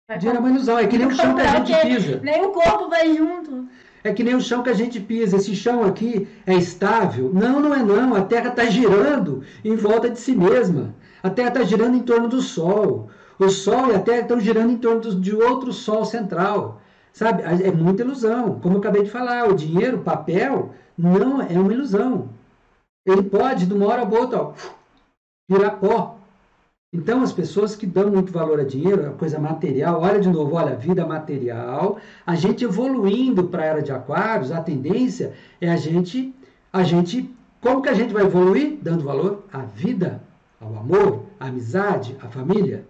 Vai O dinheiro é uma ilusão. É que nem o chão que a comprar gente o quê? pisa. Nem o corpo vai junto. É que nem o chão que a gente pisa. Esse chão aqui é estável? Não, não é não. A Terra está girando em volta de si mesma. A Terra está girando em torno do Sol. O Sol e a Terra estão girando em torno de outro Sol central. Sabe? É muita ilusão. Como eu acabei de falar, o dinheiro, o papel, não é uma ilusão. Ele pode, de uma hora para outra, ó, virar pó. Então, as pessoas que dão muito valor a dinheiro, a coisa material, olha de novo, olha, vida material, a gente evoluindo para a era de aquários, a tendência é como que a gente vai evoluir? Dando valor à vida, ao amor, à amizade, à família.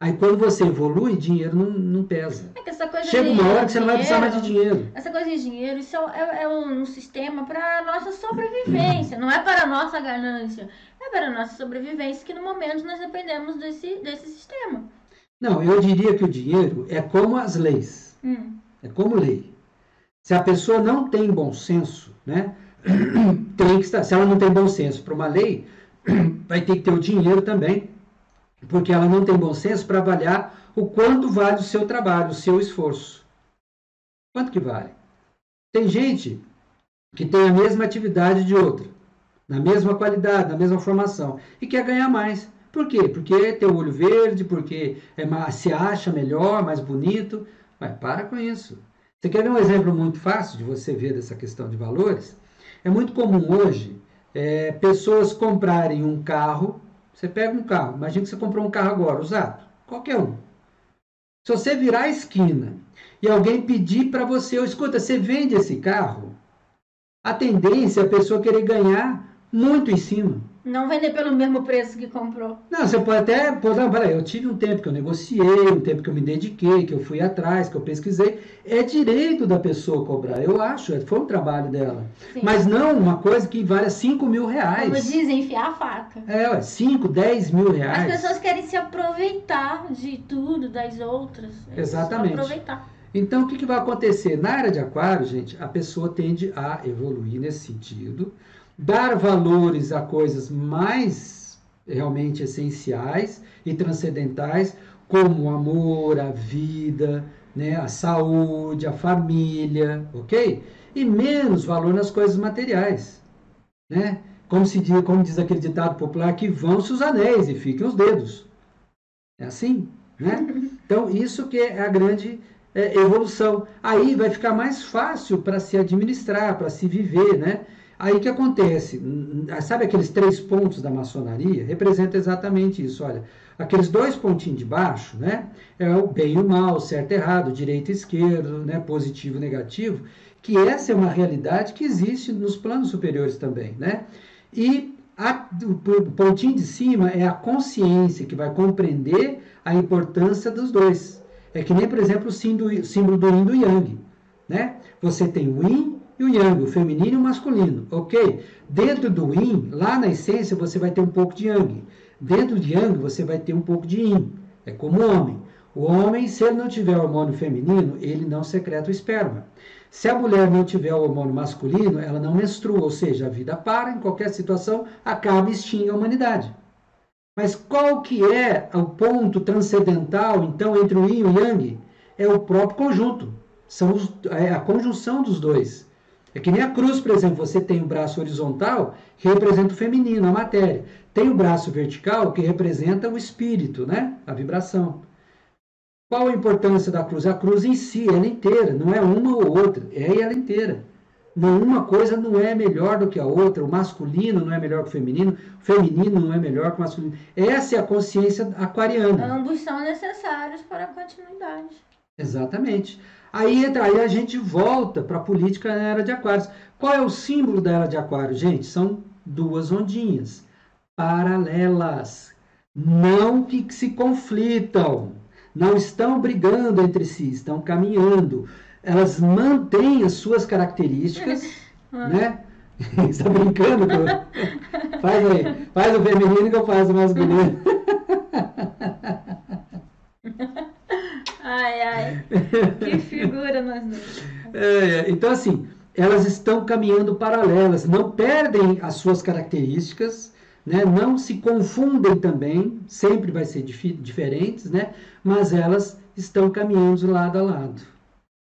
Aí, quando você evolui, dinheiro não pesa. É que essa coisa Chega de uma hora que você não vai precisar dinheiro, mais de dinheiro. essa coisa de dinheiro, isso é um sistema para a nossa sobrevivência, não é para a nossa ganância. É para a nossa sobrevivência que no momento nós dependemos desse sistema. Não, eu diria que o dinheiro é como as leis. É como lei. Se a pessoa não tem bom senso, né, tem que estar, se ela não tem bom senso para uma lei, vai ter que ter o dinheiro também, porque ela não tem bom senso para avaliar o quanto vale o seu trabalho, o seu esforço. Quanto que vale? Tem gente que tem a mesma atividade de outra, na mesma qualidade, na mesma formação, e quer ganhar mais. Por quê? Porque tem o olho verde, porque se acha melhor, mais bonito. Mas para com isso. Você quer ver um exemplo muito fácil de você ver dessa questão de valores? É muito comum hoje pessoas comprarem um carro. Você pega um carro, imagina que você comprou um carro agora, usado, qualquer um. Se você virar a esquina e alguém pedir para você, escuta, você vende esse carro? A tendência é a pessoa querer ganhar muito em cima. Não vender pelo mesmo preço que comprou. Não, você pode até, não, peraí, eu tive um tempo que eu negociei, um tempo que eu me dediquei, que eu fui atrás, que eu pesquisei. É direito da pessoa cobrar, eu acho, foi um trabalho dela. Sim. Mas não uma coisa que vale 5 mil reais. Como dizem, enfiar a faca. 5, 10 mil reais. As pessoas querem se aproveitar de tudo, das outras. Exatamente. Aproveitar. Então, o que vai acontecer? Na área de aquário, gente, a pessoa tende a evoluir nesse sentido, dar valores a coisas mais realmente essenciais e transcendentais, como o amor, a vida, né, a saúde, a família, ok? E menos valor nas coisas materiais, né? Como diz aquele ditado popular, que vão-se os anéis e fiquem os dedos. É assim, né? Então, isso que é a grande evolução. Aí vai ficar mais fácil para se administrar, para se viver, né? Aí o que acontece? Sabe aqueles 3 pontos da maçonaria? Representa exatamente isso. Olha, aqueles 2 pontinhos de baixo, né? É o bem e o mal, certo e errado, direito e esquerdo, né? Positivo e negativo, que essa é uma realidade que existe nos planos superiores também, né? E o pontinho de cima é a consciência, que vai compreender a importância dos dois. É que nem, por exemplo, o símbolo do Yin e do Yang, né? Você tem o Yin e o Yang, o feminino e o masculino, ok? Dentro do Yin, lá na essência, você vai ter um pouco de Yang. Dentro de Yang, você vai ter um pouco de Yin. É como o homem. O homem, se ele não tiver hormônio feminino, ele não secreta o esperma. Se a mulher não tiver o hormônio masculino, ela não menstrua, ou seja, a vida para, em qualquer situação, acaba e extingue a humanidade. Mas qual que é o ponto transcendental, então, entre o yin e o yang? É o próprio conjunto. É a conjunção dos dois. É que nem a cruz, por exemplo, você tem o braço horizontal, que representa o feminino, a matéria. Tem o braço vertical, que representa o espírito, né? A vibração. Qual a importância da cruz? A cruz em si, ela inteira, não é uma ou outra, é ela inteira. Uma coisa não é melhor do que a outra, o masculino não é melhor que o feminino não é melhor que o masculino. Essa é a consciência aquariana. Ambos são necessários para a continuidade. Exatamente. Aí a gente volta para a política na Era de Aquários. Qual é o símbolo da Era de Aquários, gente? São duas ondinhas paralelas, não que se conflitam, não estão brigando entre si, estão caminhando. Elas mantêm as suas características, né? Você está brincando? Faz aí, faz o feminino que eu faço o masculino. Ai, que figura nós dois. Então, assim, elas estão caminhando paralelas, não perdem as suas características, né? Não se confundem também, sempre vai ser diferentes, né? Mas elas estão caminhando lado a lado,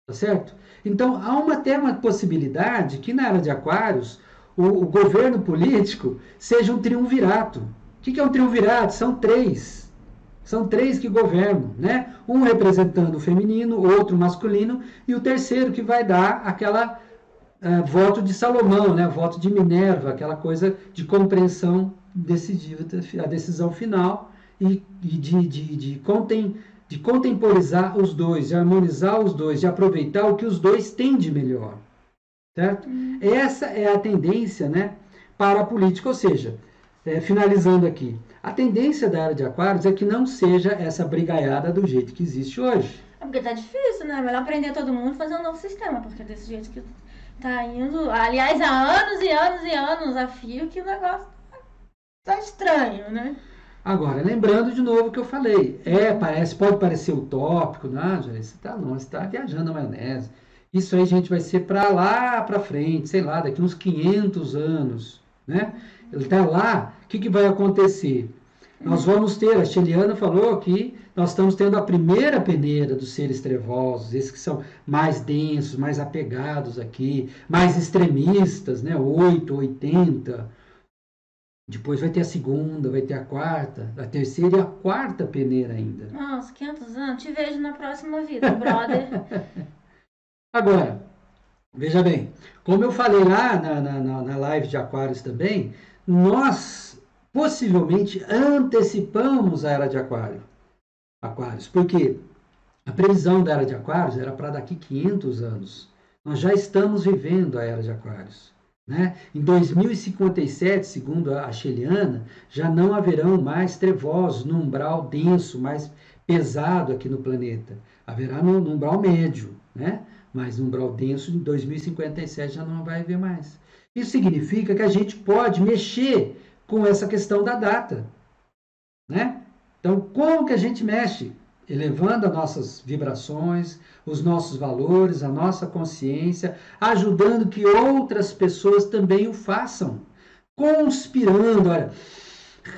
tá certo? Então, há até uma possibilidade que na Era de Aquários o governo político seja um triunvirato. O que é um triunvirato? São três que governam, né? Um representando o feminino, outro masculino, e o terceiro que vai dar aquela voto de Salomão, né? Voto de Minerva, aquela coisa de compreensão decisiva, a decisão final, e de contemporizar os dois, de harmonizar os dois, de aproveitar o que os dois têm de melhor. Certo? Essa é a tendência, né, para a política, ou seja, finalizando aqui, a tendência da Era de Aquários é que não seja essa brigaiada do jeito que existe hoje. É porque tá difícil, né? É melhor aprender todo mundo e fazer um novo sistema, porque desse jeito que tá indo, aliás, há anos e anos e anos a fio que o negócio tá estranho, né? Agora, lembrando de novo o que eu falei, pode parecer utópico, não, você está viajando na maionese. Isso aí, gente, vai ser para lá para frente, sei lá, daqui uns 500 anos, né? Ele está lá, o que vai acontecer? Nós vamos ter, a Sheliana falou que nós estamos tendo a primeira peneira dos seres trevosos, esses que são mais densos, mais apegados aqui, mais extremistas, né? 8, 80. Depois vai ter a segunda, vai ter a quarta, a terceira e a quarta peneira ainda. Nossa, 500 anos? Te vejo na próxima vida, brother. Agora, veja bem, como eu falei lá na live de Aquários também, nós possivelmente antecipamos a Era de Aquários, porque a previsão da Era de Aquários era para daqui 500 anos. Nós já estamos vivendo a Era de Aquários. Né? Em 2057, segundo a Sheliana, já não haverão mais trevosos no umbral denso, mais pesado aqui no planeta. Haverá no umbral médio, né? Mas no umbral denso, em 2057 já não vai haver mais. Isso significa que a gente pode mexer com essa questão da data. Né? Então, como que a gente mexe? Elevando as nossas vibrações, os nossos valores, a nossa consciência, ajudando que outras pessoas também o façam. Conspirando, olha,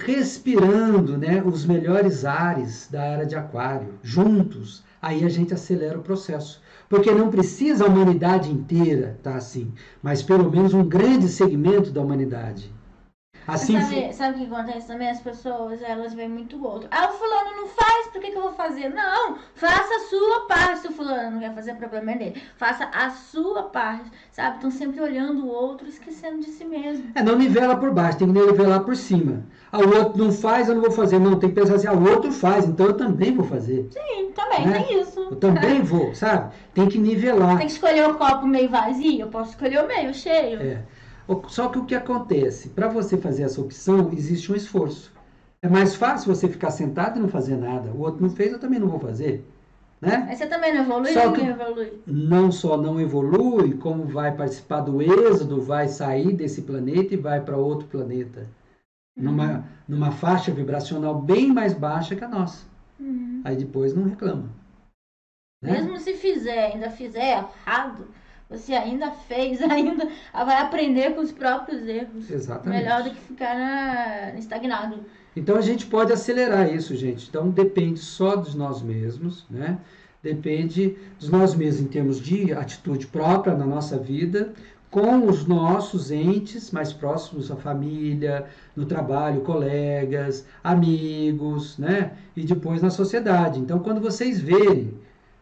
respirando, né, os melhores ares da Era de Aquário, juntos. Aí a gente acelera o processo. Porque não precisa a humanidade inteira estar assim, mas pelo menos um grande segmento da humanidade. Assim sabe o que acontece também? As pessoas, elas veem muito o outro. Ah, o fulano não faz, por que eu vou fazer? Não, faça a sua parte. Se o fulano não quer fazer, o problema é dele. Faça a sua parte, sabe? Estão sempre olhando o outro, esquecendo de si mesmo. Não nivela por baixo, tem que nivelar por cima. O outro não faz, eu não vou fazer. Não, tem que pensar assim, o outro faz, então eu também vou fazer. Sim, também tem isso. Eu também vou, sabe? Tem que nivelar. Tem que escolher o copo meio vazio, eu posso escolher o meio cheio. Só que o que acontece? Para você fazer essa opção, existe um esforço. É mais fácil você ficar sentado e não fazer nada. O outro não fez, eu também não vou fazer. Né? Mas você também não evolui? Não só não evolui, como vai participar do êxodo, vai sair desse planeta e vai para outro planeta. Numa faixa vibracional bem mais baixa que a nossa. Aí depois não reclama. Né? Mesmo se ainda fizer errado, você ainda vai aprender com os próprios erros. Exatamente. Melhor do que ficar estagnado. Então a gente pode acelerar isso, gente. Então depende só de nós mesmos, né? Depende de nós mesmos em termos de atitude própria na nossa vida, com os nossos entes mais próximos, a família, no trabalho, colegas, amigos, né? E depois na sociedade. Então, quando vocês verem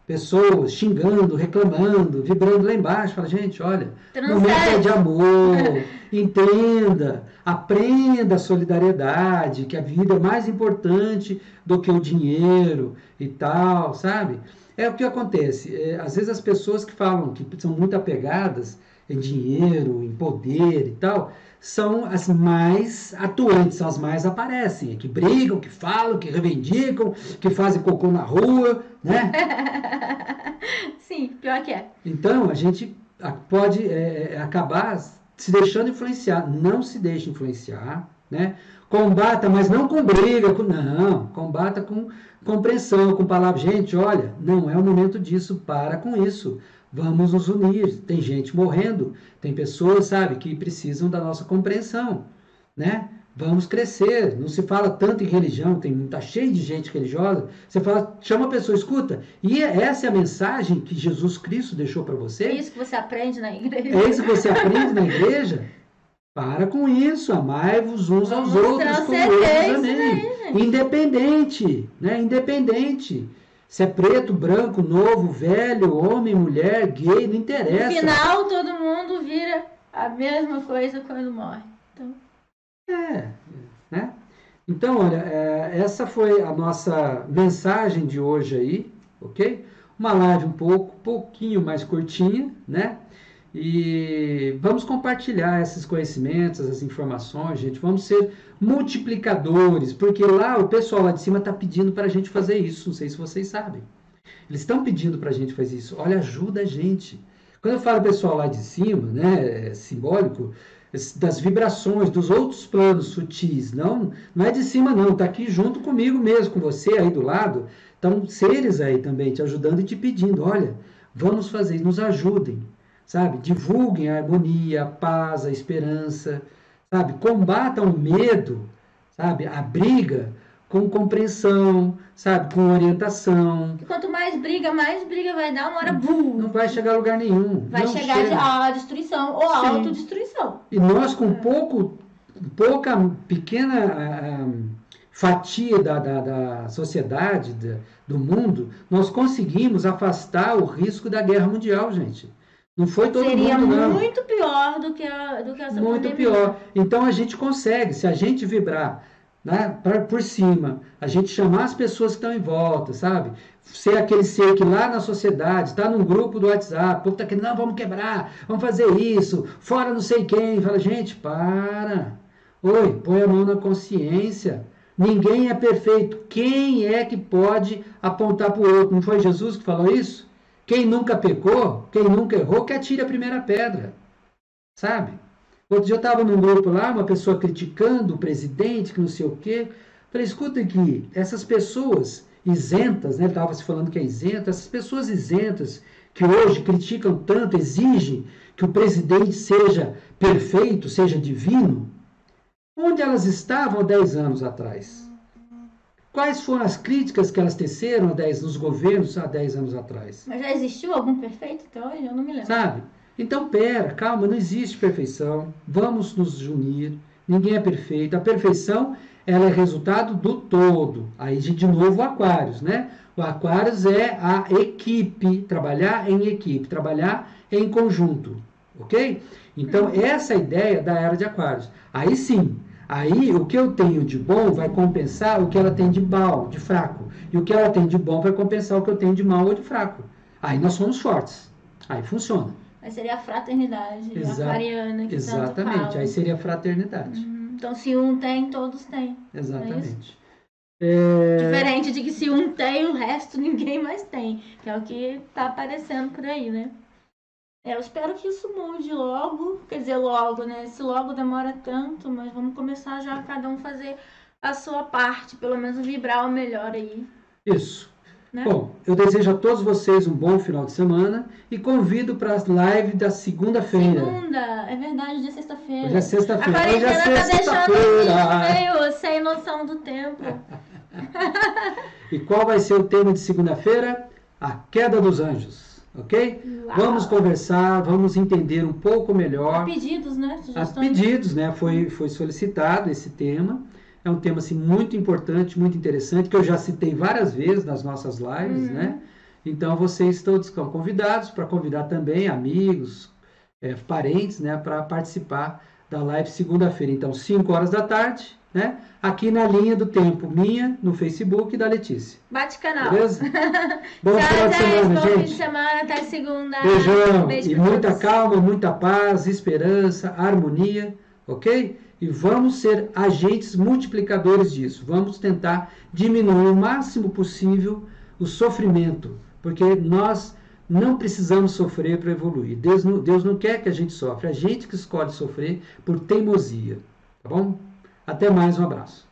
pessoas xingando, reclamando, vibrando lá embaixo, fala, gente, olha, momento é de amor, entenda, aprenda a solidariedade, que a vida é mais importante do que o dinheiro e tal, sabe? É o que acontece. Às vezes as pessoas que falam que são muito apegadas em dinheiro, em poder e tal, são as mais atuantes, são as mais aparecem, que brigam, que falam, que reivindicam, que fazem cocô na rua, né? Sim, pior que é. Então, a gente pode acabar se deixando influenciar. Não se deixe influenciar, né? Combata, mas não com briga, não. Combata com compreensão, com palavras. Gente, olha, não é o momento disso, para com isso. Vamos nos unir. Tem gente morrendo, tem pessoas, sabe, que precisam da nossa compreensão, né? Vamos crescer. Não se fala tanto em religião, tá cheio de gente religiosa. Você fala, chama a pessoa, escuta. E essa é a mensagem que Jesus Cristo deixou para você? É isso que você aprende na igreja. É isso que você aprende na igreja? Para com isso, amai-vos uns aos outros como eu vos amei. Independente, né? Independente. Se é preto, branco, novo, velho, homem, mulher, gay, não interessa. No final, todo mundo vira a mesma coisa quando morre. Então... né? Então, olha, essa foi a nossa mensagem de hoje aí, ok? Uma live pouquinho mais curtinha, né? E vamos compartilhar esses conhecimentos, essas informações, gente. Vamos ser multiplicadores, porque lá o pessoal lá de cima está pedindo para a gente fazer isso. Não sei se vocês sabem. Eles estão pedindo para a gente fazer isso. Olha, ajuda a gente. Quando eu falo pessoal lá de cima, né, é simbólico, das vibrações, dos outros planos sutis. Não é de cima, não. Está aqui junto comigo mesmo, com você aí do lado. Estão seres aí também te ajudando e te pedindo. Olha, vamos fazer, nos ajudem. Sabe? Divulguem a harmonia, a paz, a esperança, sabe? Combatam o medo, sabe? A briga com compreensão, sabe? Com orientação. E quanto mais briga vai dar, uma hora bum! Não vai chegar a lugar nenhum. Vai chegar a destruição ou a autodestruição. E nós com pequena fatia da sociedade, do mundo, nós conseguimos afastar o risco da guerra mundial, gente. Não foi todo Seria mundo, não. muito pior do que essa pandemia. Muito pior. Então a gente consegue, se a gente vibrar, né, por cima, a gente chamar as pessoas que estão em volta, sabe? Ser aquele ser que lá na sociedade está num grupo do WhatsApp, o povo está querendo, não, vamos quebrar, vamos fazer isso, fora não sei quem. Fala, gente, para. Oi, põe a mão na consciência. Ninguém é perfeito. Quem é que pode apontar para o outro? Não foi Jesus que falou isso? Quem nunca pecou, quem nunca errou, que atire a primeira pedra. Sabe? Outro dia eu estava num grupo lá, uma pessoa criticando o presidente, que não sei o quê. Falei, escuta aqui, essas pessoas isentas, né? Ele estava se falando que é isenta, essas pessoas isentas que hoje criticam tanto, exigem que o presidente seja perfeito, seja divino, onde elas estavam há 10 anos atrás? Quais foram as críticas que elas teceram nos governos há 10 anos atrás? Mas já existiu algum perfeito? Então eu não me lembro. Sabe? Então, calma, não existe perfeição. Vamos nos unir. Ninguém é perfeito. A perfeição, ela é resultado do todo. Aí, de novo, o Aquários, né? O Aquários é a equipe, trabalhar em equipe, trabalhar em conjunto, ok? Então, essa é a ideia da era de Aquários. Aí sim, aí o que eu tenho de bom vai compensar o que ela tem de mal, de fraco. E o que ela tem de bom vai compensar o que eu tenho de mal ou de fraco. Aí nós somos fortes. Aí funciona. Aí seria a fraternidade aquariana que exatamente, tanto fala. Aí seria a fraternidade. Então, se um tem, todos têm. Exatamente. Diferente de que se um tem, o resto ninguém mais tem. Que é o que tá aparecendo por aí, né? Eu espero que isso mude logo. Quer dizer, logo, né? Se logo demora tanto, mas vamos começar já cada um fazer a sua parte. Pelo menos vibrar o melhor aí. Isso. né? Bom, eu desejo a todos vocês um bom final de semana e convido para as lives da segunda-feira. Segunda, é verdade, hoje é sexta-feira. Hoje é A sexta-feira. quarentena Hoje é tá deixando sexta-feira. a gente meio sem noção do tempo. E qual vai ser o tema de segunda-feira? A queda dos anjos, ok? Uau. Vamos conversar, vamos entender um pouco melhor. A pedidos, né? A Sugestões. pedidos, né? Foi solicitado esse tema. É um tema assim, muito importante, muito interessante, que eu já citei várias vezes nas nossas lives, né? Então, vocês todos estão convidados para convidar também amigos, parentes, né? Para participar da live segunda-feira. Então, 5 horas da tarde, né? Aqui na linha do tempo minha, no Facebook, e da Letícia. Bate canal. Beleza? Bom final de semana, Bom fim de gente. semana, até segunda. Beijão. Beijo E pra muita todos. calma, muita paz, esperança, harmonia, ok? E vamos ser agentes multiplicadores disso. Vamos tentar diminuir o máximo possível o sofrimento, porque nós não precisamos sofrer para evoluir. Deus não quer que a gente sofra, é a gente que escolhe sofrer por teimosia. Tá bom? Até mais, um abraço.